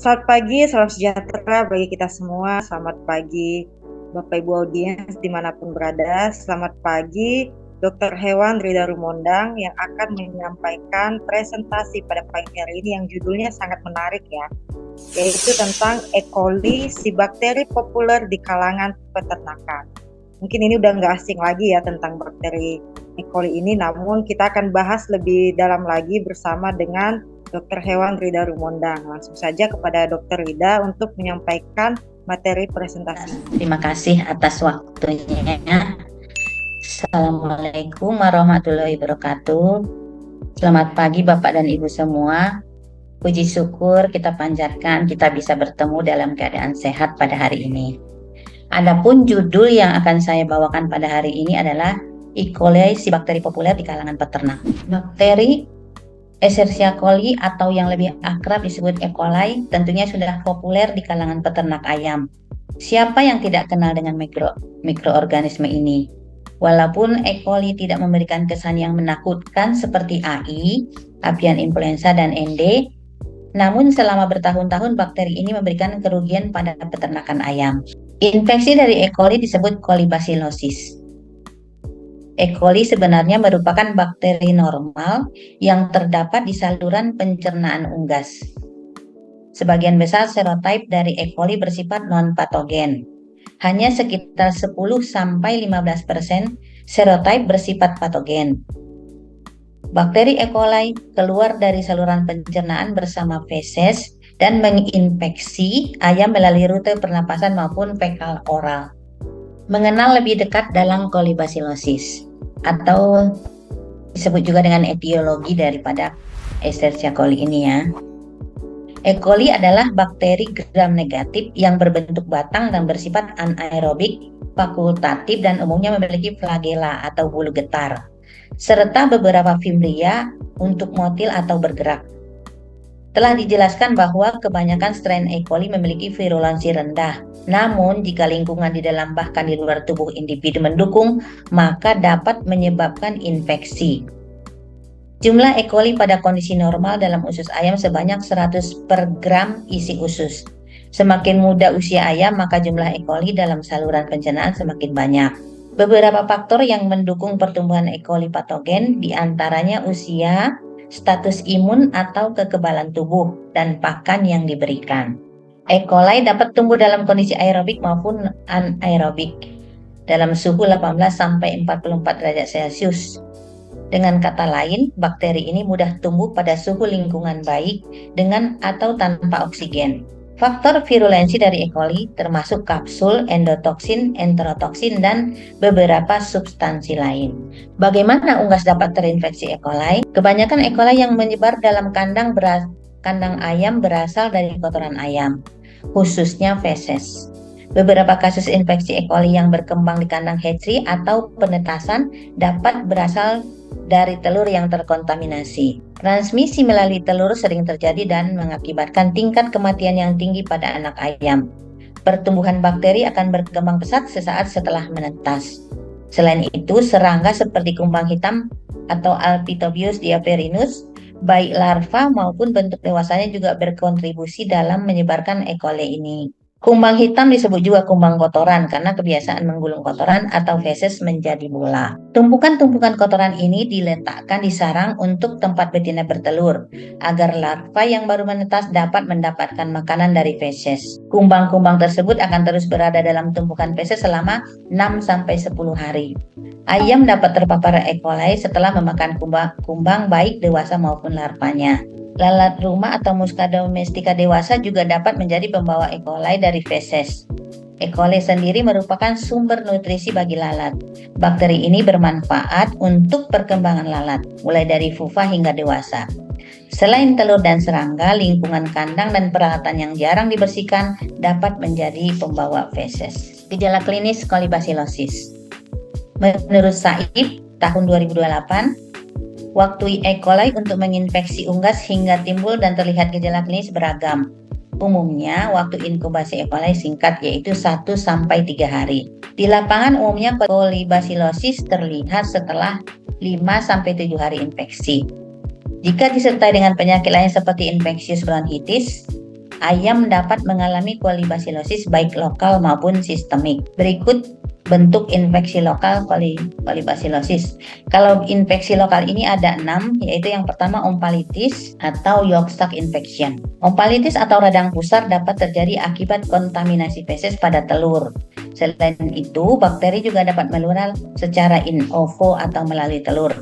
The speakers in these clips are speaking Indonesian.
Selamat pagi, salam sejahtera bagi kita semua. Selamat pagi, Bapak Ibu audiens dimanapun berada. Selamat pagi, Dr. Hewan Rida Rumondang yang akan menyampaikan presentasi pada pagi hari ini yang judulnya sangat menarik ya, yaitu tentang E. coli, si bakteri populer di kalangan peternakan. Mungkin ini udah nggak asing lagi ya tentang bakteri E. coli ini, namun kita akan bahas lebih dalam lagi bersama dengan Dr. Hewan Rida Rumondang. Langsung saja kepada Dr. Rida untuk menyampaikan materi presentasi. Terima kasih atas waktunya. Assalamualaikum warahmatullahi wabarakatuh. Selamat pagi Bapak dan Ibu semua. Puji syukur kita panjatkan kita bisa bertemu dalam keadaan sehat pada hari ini. Adapun judul yang akan saya bawakan pada hari ini adalah E. coli, si bakteri populer di kalangan peternak. Bakteri Escherichia coli atau yang lebih akrab disebut E. coli tentunya sudah populer di kalangan peternak ayam. Siapa yang tidak kenal dengan mikroorganisme ini? Walaupun E. coli tidak memberikan kesan yang menakutkan seperti AI, avian influenza dan ND, namun selama bertahun-tahun bakteri ini memberikan kerugian pada peternakan ayam. Infeksi dari E. coli disebut kolibasilosis. E. coli sebenarnya merupakan bakteri normal yang terdapat di saluran pencernaan unggas. Sebagian besar serotipe dari E. coli bersifat non-patogen. Hanya sekitar 10-15% serotipe bersifat patogen. Bakteri E. coli keluar dari saluran pencernaan bersama feses dan menginfeksi ayam melalui rute pernapasan maupun fekal oral. Mengenal lebih dekat dalam kolibasilosis atau disebut juga dengan etiologi daripada Escherichia coli ini ya. E. coli adalah bakteri gram negatif yang berbentuk batang dan bersifat anaerobik, fakultatif dan umumnya memiliki flagela atau bulu getar, serta beberapa fimria untuk motil atau bergerak. Telah dijelaskan bahwa kebanyakan strain E. coli memiliki virulensi rendah. Namun, jika lingkungan di dalam bahkan di luar tubuh individu mendukung, maka dapat menyebabkan infeksi. Jumlah E. coli pada kondisi normal dalam usus ayam sebanyak 100 per gram isi usus. Semakin muda usia ayam, maka jumlah E. coli dalam saluran pencernaan semakin banyak. Beberapa faktor yang mendukung pertumbuhan E. coli patogen diantaranya usia, status imun atau kekebalan tubuh, dan pakan yang diberikan. E. coli dapat tumbuh dalam kondisi aerobik maupun anaerobik dalam suhu 18-44 derajat Celcius. Dengan kata lain, bakteri ini mudah tumbuh pada suhu lingkungan baik dengan atau tanpa oksigen. Faktor virulensi dari E. coli termasuk kapsul, endotoksin, enterotoksin, dan beberapa substansi lain. Bagaimana unggas dapat terinfeksi E. coli? Kebanyakan E. coli yang menyebar dalam kandang ayam berasal dari kotoran ayam, khususnya feses. Beberapa kasus infeksi E. coli yang berkembang di kandang hatchery atau penetasan dapat berasal dari telur yang terkontaminasi. Transmisi melalui telur sering terjadi dan mengakibatkan tingkat kematian yang tinggi pada anak ayam. Pertumbuhan bakteri akan berkembang pesat sesaat setelah menetas. Selain itu, serangga seperti kumbang hitam atau Alpitobius diaperinus, baik larva maupun bentuk dewasanya juga berkontribusi dalam menyebarkan E. coli ini. Kumbang hitam disebut juga kumbang kotoran karena kebiasaan menggulung kotoran atau feses menjadi bola. Tumpukan-tumpukan kotoran ini diletakkan di sarang untuk tempat betina bertelur agar larva yang baru menetas dapat mendapatkan makanan dari feses. Kumbang-kumbang tersebut akan terus berada dalam tumpukan feses selama 6-10 hari. Ayam dapat terpapar E. coli setelah memakan kumbang baik dewasa maupun larvanya. Lalat rumah atau Musca domestica dewasa juga dapat menjadi pembawa E. coli dari feses. E. coli sendiri merupakan sumber nutrisi bagi lalat. Bakteri ini bermanfaat untuk perkembangan lalat, mulai dari pupa hingga dewasa. Selain telur dan serangga, lingkungan kandang dan peralatan yang jarang dibersihkan dapat menjadi pembawa feses. Gejala klinis kolibasilosis. Menurut Saib, tahun 2028, waktu E. coli untuk menginfeksi unggas hingga timbul dan terlihat gejala klinis beragam. Umumnya, waktu inkubasi E. coli singkat yaitu 1-3 hari. Di lapangan umumnya kolibasilosis terlihat setelah 5-7 hari infeksi. Jika disertai dengan penyakit lain seperti infeksius bronkitis, ayam dapat mengalami kolibasilosis baik lokal maupun sistemik. Berikut bentuk infeksi lokal kolibasilosis. Kalau infeksi lokal ini ada 6, yaitu yang pertama ompalitis atau yolk sac infection. Ompalitis atau radang pusar dapat terjadi akibat kontaminasi feses pada telur. Selain itu, bakteri juga dapat menular secara in ovo atau melalui telur.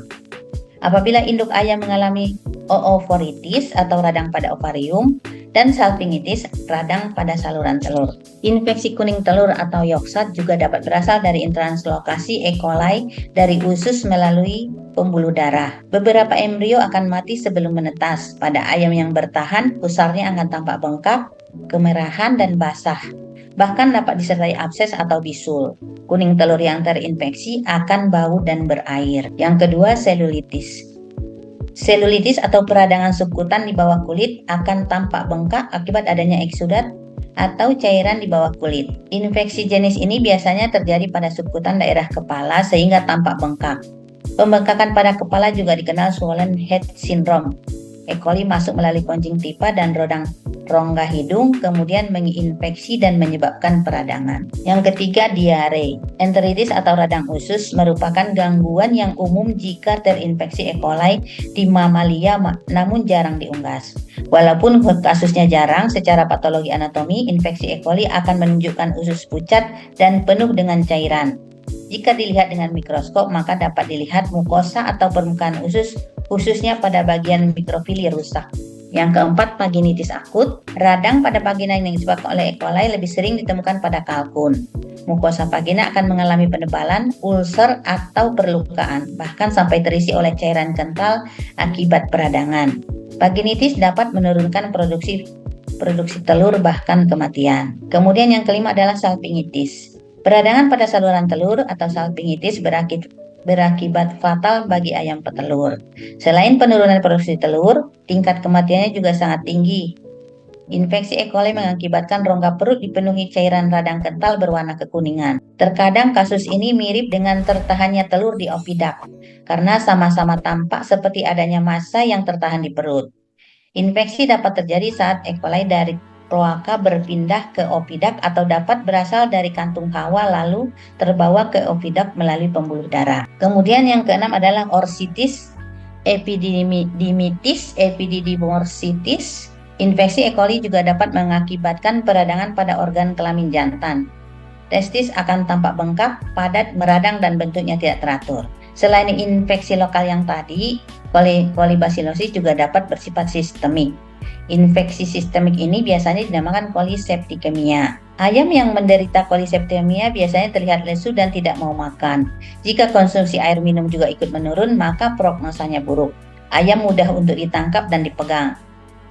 Apabila induk ayam mengalami oovoritis atau radang pada ovarium dan salpingitis, radang pada saluran telur. Infeksi kuning telur atau yolk sac juga dapat berasal dari intranslokasi E. coli dari usus melalui pembuluh darah. Beberapa embrio akan mati sebelum menetas. Pada ayam yang bertahan, pusarnya akan tampak bengkak, kemerahan, dan basah. Bahkan dapat disertai abses atau bisul. Kuning telur yang terinfeksi akan bau dan berair. Yang kedua, selulitis. Selulitis atau peradangan subkutan di bawah kulit akan tampak bengkak akibat adanya eksudat atau cairan di bawah kulit. Infeksi jenis ini biasanya terjadi pada subkutan daerah kepala sehingga tampak bengkak. Pembengkakan pada kepala juga dikenal swollen head syndrome. E. coli masuk melalui konjungtiva dan rongga hidung, kemudian menginfeksi dan menyebabkan peradangan. Yang ketiga, diare. Enteritis atau radang usus merupakan gangguan yang umum jika terinfeksi E. coli di mamalia, namun jarang diunggas. Walaupun kasusnya jarang, secara patologi anatomi, infeksi E. coli akan menunjukkan usus pucat dan penuh dengan cairan. Jika dilihat dengan mikroskop, maka dapat dilihat mukosa atau permukaan usus, khususnya pada bagian mikrofili rusak. Yang keempat, vaginitis akut. Radang pada vagina yang disebabkan oleh E. coli lebih sering ditemukan pada kalkun. Mukosa vagina akan mengalami penebalan, ulser, atau perlukaan, bahkan sampai terisi oleh cairan kental akibat peradangan. Vaginitis dapat menurunkan produksi telur bahkan kematian. Kemudian yang kelima adalah salpingitis. Peradangan pada saluran telur atau salpingitis berakibat fatal bagi ayam petelur. Selain penurunan produksi telur, tingkat kematiannya juga sangat tinggi. Infeksi E. coli mengakibatkan rongga perut dipenuhi cairan radang kental berwarna kekuningan. Terkadang kasus ini mirip dengan tertahannya telur di oviduct, karena sama-sama tampak seperti adanya massa yang tertahan di perut. Infeksi dapat terjadi saat E. coli dari kloaka berpindah ke oviduct atau dapat berasal dari kantung hawa lalu terbawa ke oviduct melalui pembuluh darah. Kemudian yang keenam adalah orsitis epididimorsitis. Infeksi E. coli juga dapat mengakibatkan peradangan pada organ kelamin jantan. Testis akan tampak bengkak, padat, meradang, dan bentuknya tidak teratur. Selain infeksi lokal yang tadi, kolibasilosis juga dapat bersifat sistemik. Infeksi sistemik ini biasanya dinamakan koliseptikemia. Ayam yang menderita koliseptikemia biasanya terlihat lesu dan tidak mau makan. Jika konsumsi air minum juga ikut menurun, maka prognosanya buruk. Ayam mudah untuk ditangkap dan dipegang.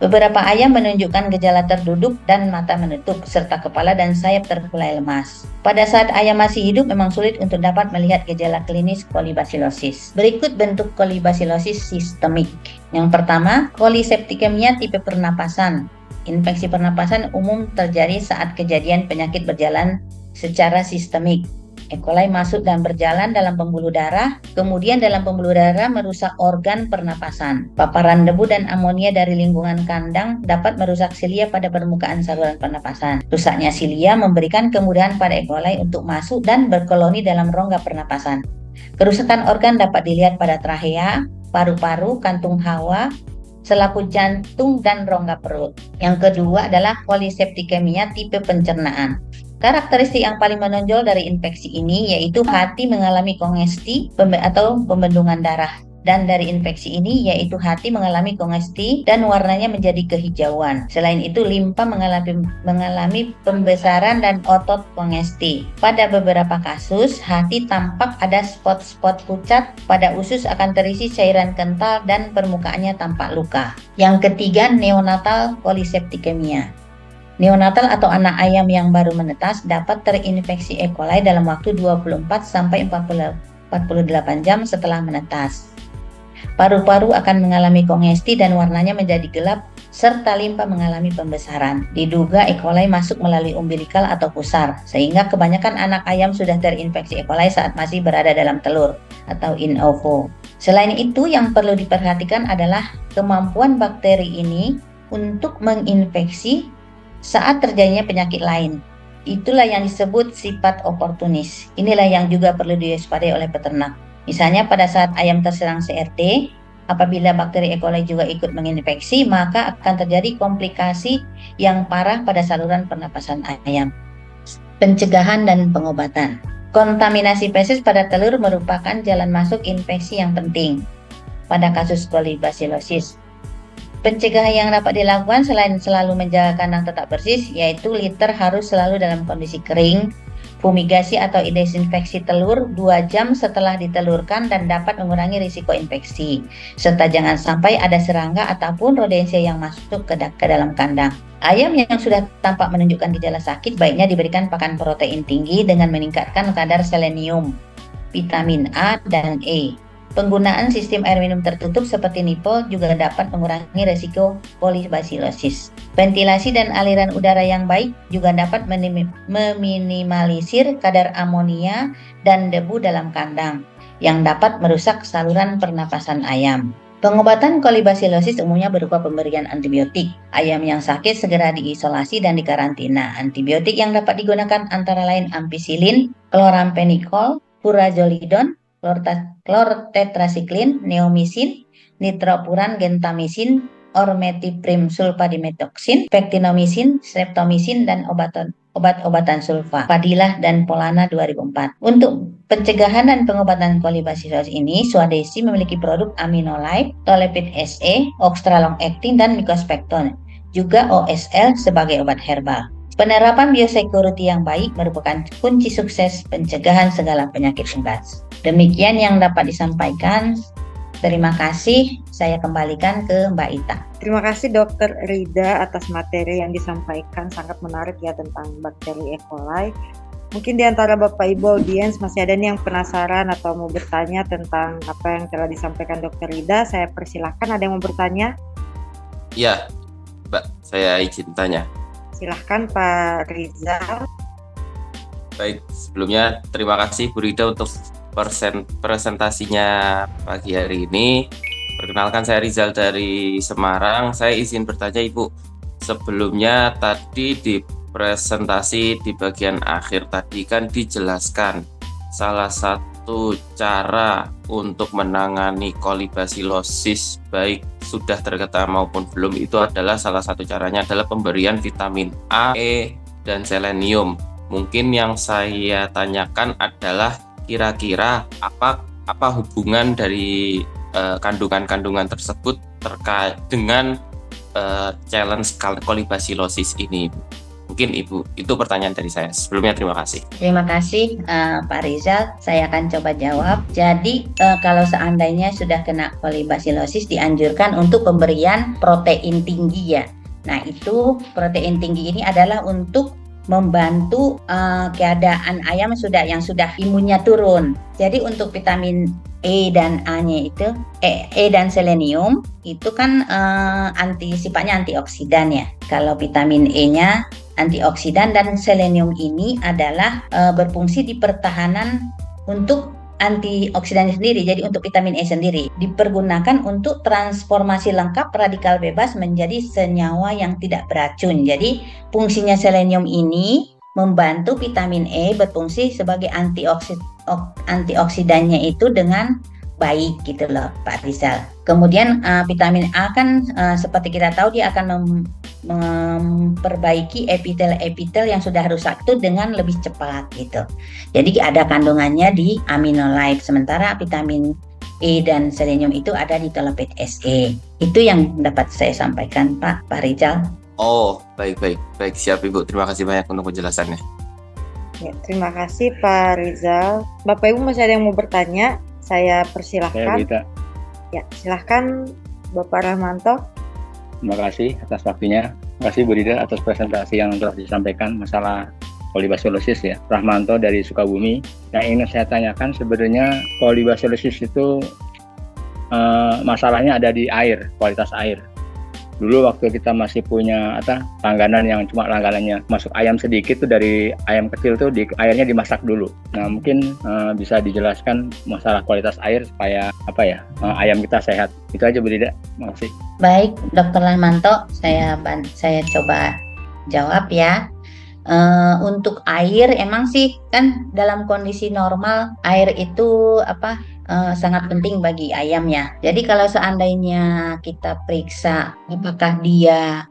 Beberapa ayam menunjukkan gejala terduduk dan mata menutup, serta kepala dan sayap terkulai lemas. Pada saat ayam masih hidup, memang sulit untuk dapat melihat gejala klinis kolibasilosis. Berikut bentuk kolibasilosis sistemik. Yang pertama, koliseptikemia tipe pernapasan. Infeksi pernapasan umum terjadi saat kejadian penyakit berjalan secara sistemik. E. coli masuk dan berjalan dalam pembuluh darah, kemudian dalam pembuluh darah merusak organ pernapasan. Paparan debu dan amonia dari lingkungan kandang dapat merusak silia pada permukaan saluran pernapasan. Rusaknya silia memberikan kemudahan pada E. coli untuk masuk dan berkoloni dalam rongga pernapasan. Kerusakan organ dapat dilihat pada trachea, paru-paru, kantung hawa, selaput jantung, dan rongga perut. Yang kedua adalah koliseptikemia tipe pencernaan. Karakteristik yang paling menonjol dari infeksi ini yaitu hati mengalami kongesti atau pembendungan darah. Dan dari infeksi ini yaitu hati mengalami kongesti dan warnanya menjadi kehijauan. Selain itu limpa mengalami pembesaran dan otot kongesti. Pada beberapa kasus hati tampak ada spot-spot pucat, pada usus akan terisi cairan kental dan permukaannya tampak luka. Yang ketiga, neonatal koliseptikemia. Neonatal atau anak ayam yang baru menetas dapat terinfeksi E. coli dalam waktu 24 sampai 48 jam setelah menetas. Paru-paru akan mengalami kongesti dan warnanya menjadi gelap serta limpa mengalami pembesaran. Diduga E. coli masuk melalui umbilikal atau pusar, sehingga kebanyakan anak ayam sudah terinfeksi E. coli saat masih berada dalam telur atau in ovo. Selain itu, yang perlu diperhatikan adalah kemampuan bakteri ini untuk menginfeksi saat terjadinya penyakit lain. Itulah yang disebut sifat oportunis. Inilah yang juga perlu diwaspadai oleh peternak. Misalnya pada saat ayam terserang CRT, apabila bakteri E. coli juga ikut menginfeksi, maka akan terjadi komplikasi yang parah pada saluran pernapasan ayam. Pencegahan dan pengobatan. Kontaminasi feses pada telur merupakan jalan masuk infeksi yang penting pada kasus kolibasilosis. Pencegahan yang dapat dilakukan selain selalu menjaga kandang tetap bersih, yaitu litter harus selalu dalam kondisi kering, fumigasi atau desinfeksi telur 2 jam setelah ditelurkan dan dapat mengurangi risiko infeksi, serta jangan sampai ada serangga ataupun rodensia yang masuk ke dalam kandang. Ayam yang sudah tampak menunjukkan gejala sakit baiknya diberikan pakan protein tinggi dengan meningkatkan kadar selenium, vitamin A dan E. Penggunaan sistem air minum tertutup seperti nipple juga dapat mengurangi risiko kolibasilosis. Ventilasi dan aliran udara yang baik juga dapat meminimalisir kadar amonia dan debu dalam kandang yang dapat merusak saluran pernapasan ayam. Pengobatan kolibasilosis umumnya berupa pemberian antibiotik. Ayam yang sakit segera diisolasi dan dikarantina. Antibiotik yang dapat digunakan antara lain ampicillin, chloramphenicol, furazolidon, klortetrasiklin, neomycin, nitrofuran, gentamicin, ormetiprim sulfadimetoksin, pectinomycin, streptomycin, dan obat-obatan sulfa, Fadilah dan Polana 2004. Untuk pencegahan dan pengobatan kolibasilosis ini, Swadesi memiliki produk Aminolife, Tolepit SE, Oxtra Long Acting, dan Mycospecton, juga OSL sebagai obat herbal. Penerapan biosecurity yang baik merupakan kunci sukses pencegahan segala penyakit unggas. Demikian yang dapat disampaikan. Terima kasih. Saya kembalikan ke Mbak Ita. Terima kasih Dokter Rida atas materi yang disampaikan, sangat menarik ya tentang bakteri E. coli. Mungkin di antara Bapak Ibu audiens masih ada nih yang penasaran atau mau bertanya tentang apa yang telah disampaikan Dokter Rida. Saya persilahkan, ada yang mau bertanya? Ya, Mbak, saya izin tanya. Silahkan Pak Rizal. Baik, sebelumnya terima kasih Bu Rida untuk presentasinya pagi hari ini. Perkenalkan, saya Rizal dari Semarang. Saya izin bertanya Ibu, sebelumnya tadi di presentasi di bagian akhir tadi kan dijelaskan salah satu cara untuk menangani kolibasilosis baik sudah terkena maupun belum itu adalah salah satu caranya adalah pemberian vitamin A, E, dan selenium. Mungkin yang saya tanyakan adalah kira-kira apa hubungan dari kandungan-kandungan tersebut terkait dengan challenge kolibasilosis ini. Mungkin Ibu, itu pertanyaan dari saya. Sebelumnya terima kasih. Terima kasih Pak Rizal, saya akan coba jawab. Jadi kalau seandainya sudah kena kolibasilosis dianjurkan untuk pemberian protein tinggi ya. Nah itu protein tinggi ini adalah untuk membantu keadaan ayam yang sudah imunnya turun. Jadi untuk vitamin E dan A-nya itu E dan selenium itu kan sifatnya antioksidan ya. Kalau vitamin E-nya antioksidan dan selenium ini adalah berfungsi di pertahanan untuk antioksidan sendiri. Jadi untuk vitamin E sendiri dipergunakan untuk transformasi lengkap radikal bebas menjadi senyawa yang tidak beracun. Jadi fungsinya selenium ini membantu vitamin E berfungsi sebagai antioksidannya itu dengan baik gitu loh Pak Rizal. Kemudian vitamin A kan seperti kita tahu dia akan memperbaiki epitel yang sudah rusak itu dengan lebih cepat gitu. Jadi ada kandungannya di Aminolife, sementara vitamin E dan selenium itu ada di Tolepit SE. Itu yang dapat saya sampaikan Pak Rizal. Oh, baik siap Ibu. Terima kasih banyak untuk penjelasannya. Ya, terima kasih Pak Rizal. Bapak Ibu masih ada yang mau bertanya? Saya persilahkan. Ya, silahkan Bapak Rahmanto. Terima kasih atas waktunya. Terima kasih Bu Rida atas presentasi yang telah disampaikan masalah kolibasilosis ya. Rahmanto dari Sukabumi. Yang ingin saya tanyakan sebenarnya kolibasilosis itu masalahnya ada di air, kualitas air. Dulu waktu kita masih punya langganan yang cuma langganannya masuk ayam sedikit tuh, dari ayam kecil tuh airnya dimasak dulu. Nah mungkin bisa dijelaskan masalah kualitas air supaya ayam kita sehat. Itu aja Bu Rida. Terima kasih. Baik Dokter Rahmanto, saya coba jawab ya. Untuk air emang sih kan dalam kondisi normal air itu sangat penting bagi ayam ya. Jadi kalau seandainya kita periksa apakah dia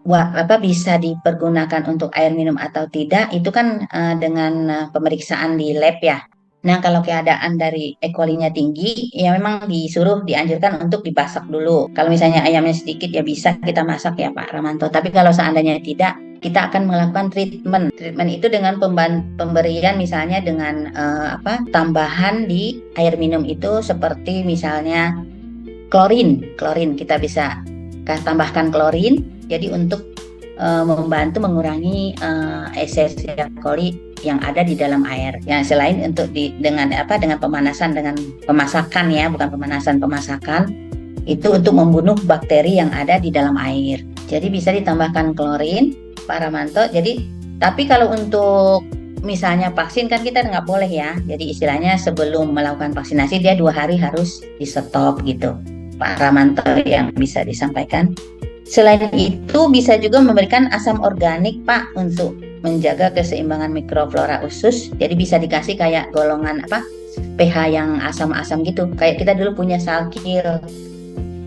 bisa dipergunakan untuk air minum atau tidak, itu kan dengan pemeriksaan di lab ya. Nah, kalau keadaan dari E. coli-nya tinggi, ya memang dianjurkan untuk dimasak dulu. Kalau misalnya ayamnya sedikit, ya bisa kita masak ya Pak Ramanto. Tapi kalau seandainya tidak, kita akan melakukan treatment. Treatment itu dengan pemberian misalnya dengan tambahan di air minum itu seperti misalnya klorin. Klorin kita bisa tambahkan klorin. Jadi untuk membantu mengurangi Escherichia coli yang ada di dalam air. Yang selain untuk dengan pemanasan, dengan pemasakan ya, bukan pemasakan itu untuk membunuh bakteri yang ada di dalam air. Jadi bisa ditambahkan klorin, Pak Ramanto. Jadi tapi kalau untuk misalnya vaksin kan kita nggak boleh ya. Jadi istilahnya sebelum melakukan vaksinasi dia 2 hari harus di stop gitu, Pak Ramanto, yang bisa disampaikan. Selain itu bisa juga memberikan asam organik Pak untuk menjaga keseimbangan mikroflora usus. Jadi bisa dikasih kayak golongan pH yang asam-asam gitu. Kayak kita dulu punya salkil.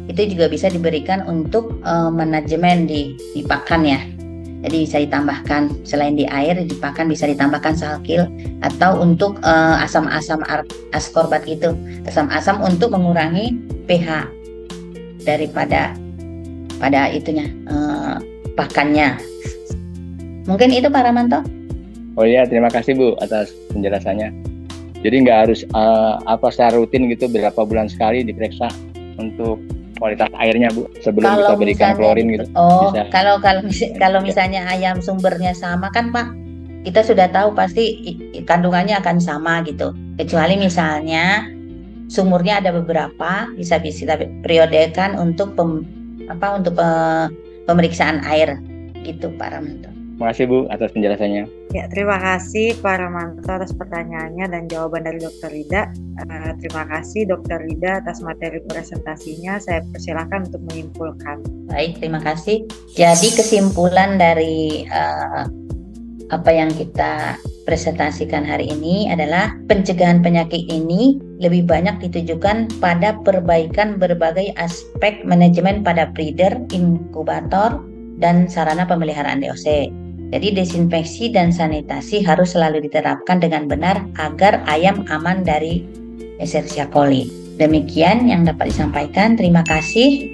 Itu juga bisa diberikan untuk manajemen di pakan ya. Jadi bisa ditambahkan selain di air di pakan bisa ditambahkan salkil atau untuk asam-asam ascorbat itu. Asam-asam untuk mengurangi pH daripada pakannya. Mungkin itu Pak Ramanto. Oh iya, terima kasih Bu atas penjelasannya. Jadi nggak harus secara rutin gitu berapa bulan sekali diperiksa untuk kualitas airnya Bu sebelum kita berikan klorin gitu. Oh, kalau misalnya ayam sumbernya sama kan Pak, kita sudah tahu pasti kandungannya akan sama gitu. Kecuali misalnya sumurnya ada beberapa, bisa kita periodekan untuk pemeriksaan air gitu Pak Ramanto. Terima kasih Bu atas penjelasannya. Ya, terima kasih Pak Ramanto atas pertanyaannya dan jawaban dari Dr. Rida. Terima kasih Dr. Rida atas materi presentasinya. Saya persilakan untuk menyimpulkan. Baik, terima kasih. Jadi kesimpulan dari apa yang kita presentasikan hari ini adalah pencegahan penyakit ini lebih banyak ditujukan pada perbaikan berbagai aspek manajemen pada breeder, inkubator, dan sarana pemeliharaan DOC. Jadi desinfeksi dan sanitasi harus selalu diterapkan dengan benar agar ayam aman dari Escherichia coli. Demikian yang dapat disampaikan. Terima kasih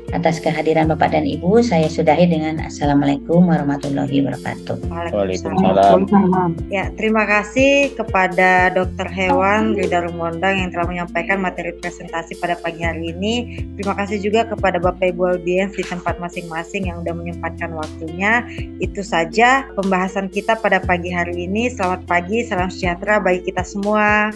atas kehadiran Bapak dan Ibu. Saya sudahi dengan Assalamualaikum warahmatullahi wabarakatuh. Waalaikumsalam. Ya, terima kasih kepada Dr. Hewan Rida Rumondang yang telah menyampaikan materi presentasi pada pagi hari ini. Terima kasih juga kepada Bapak Ibu audiens di tempat masing-masing yang sudah menyempatkan waktunya. Itu saja pembahasan kita pada pagi hari ini. Selamat pagi, salam sejahtera bagi kita semua.